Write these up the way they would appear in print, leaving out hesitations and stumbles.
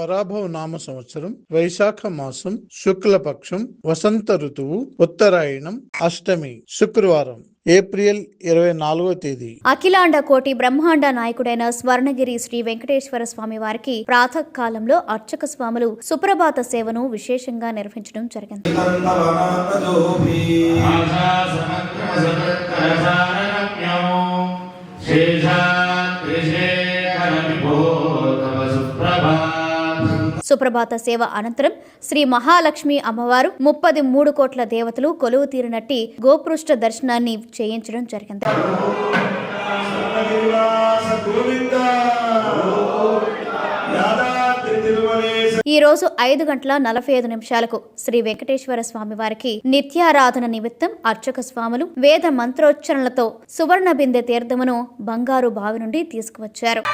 పరాభవ నామ సంవత్సరం వైశాఖ మాసం శుక్లపక్షం వసంత ఋతువు ఉత్తరాయణం అష్టమి శుక్రవారం ఏప్రిల్ 24వ తేదీ. అఖిలాండ కోటి బ్రహ్మాండ నాయకుడైన స్వర్ణగిరి శ్రీ వెంకటేశ్వర స్వామి వారికి ప్రాతకాలంలో అర్చక స్వాములు సుప్రభాత సేవను విశేషంగా నిర్వహించడం జరిగింది. సుప్రభాత సేవ అనంతరం శ్రీ మహాలక్ష్మి అమ్మవారు 33 కోట్ల దేవతలు కొలువు తీరినట్టి గోపృష్ఠ దర్శనాన్ని చేయించడం జరిగింది. ఈ రోజు 5:45 శ్రీ వెంకటేశ్వర స్వామి వారికి నిత్యారాధన నిమిత్తం అర్చక స్వాములు వేద మంత్రోచ్చరణలతో సువర్ణ బిందె తీర్థమును బంగారు బావి నుండి తీసుకువచ్చారు.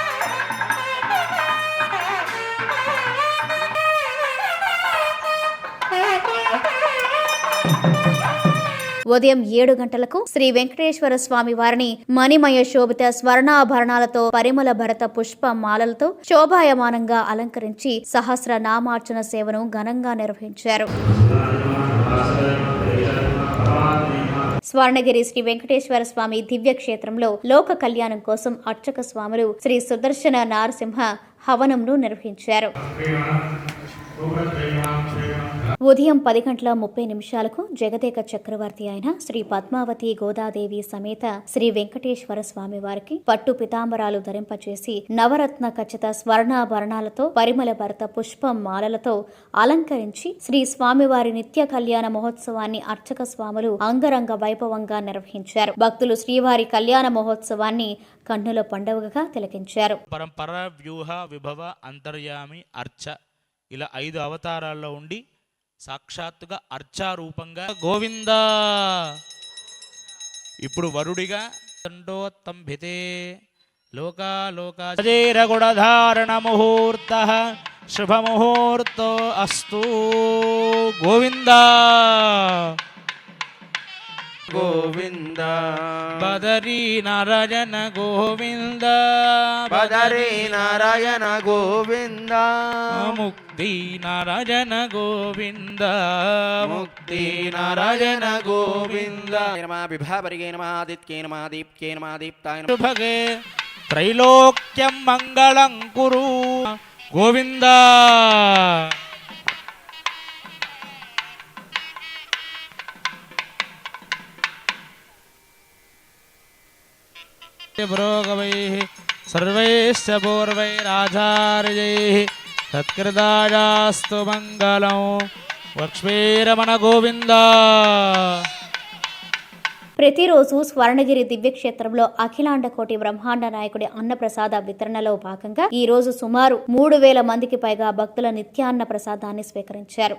ఉదయం 7 గంటలకు శ్రీ వెంకటేశ్వర స్వామి వారిని మణిమయ శోభిత స్వర్ణాభరణాలతో పరిమళ భరత పుష్ప మాలలతో శోభాయమానంగా అలంకరించి సహస్ర నామార్చన సేవను ఘనంగా నిర్వహించారు. స్వర్ణగిరి శ్రీ వెంకటేశ్వర స్వామి దివ్య క్షేత్రంలో లోక కళ్యాణం కోసం అర్చక స్వాములు శ్రీ సుదర్శన నారసింహ హవనంను నిర్వహించారు. ఉదయం 10:30 జగదేక చక్రవర్తి అయిన శ్రీ పద్మావతి గోదాదేవి సమేత శ్రీ వెంకటేశ్వర స్వామి వారికి పట్టు పితాంబరాలు ధరింపచేసి నవరత్న ఖచ్చిత స్వర్ణాభరణాలతో పరిమళ భరత పుష్ప మాలలతో అలంకరించి శ్రీ స్వామివారి నిత్య కళ్యాణ మహోత్సవాన్ని అర్చక స్వాములు అంగరంగ వైభవంగా నిర్వహించారు. భక్తులు శ్రీవారి కళ్యాణ మహోత్సవాన్ని కన్నుల పండుగగా తిలకించారు. పరంపర వ్యూహ విభవ అంతర్యామి అర్చ ఇలా 5 అవతారాల్లో ఉండి సాక్షాత్తుగా అర్చారూపంగా గోవింద ఇప్పుడు వరుడిగా తండోత్తంభితే లోకాలోకాజైరగుణధారణ ముహూర్త శుభముహూర్తో అస్తు గోవింద గోవింద బదరీ నారాయణ గోవింద బదరీ నారాయణ గోవింద ముక్తి నారాయణ గోవింద ముక్తి నారాయణ గోవింద నమః విభావరిగే నమః ఆదిత్యే నమః దీప్కే నమః దీప్తాయ నమః శుభగే త్రైలోక్యం మంగళం కురు గోవింద పురోగవైః సర్వైశ్చ పూర్వైరాచార్యైః సత్కృతాయాస్తు మంగళం లక్ష్మీరమణ గోవింద. ప్రతిరోజు స్వర్ణగిరి దివ్యక్షేత్రంలో అఖిలాండ కోటి బ్రహ్మాండ నాయకుడి అన్నప్రసాద వితరణలో భాగంగా ఈ రోజు సుమారు 3000 మందికి పైగా భక్తుల నిత్యాన్న ప్రసాదాన్ని స్వీకరించారు.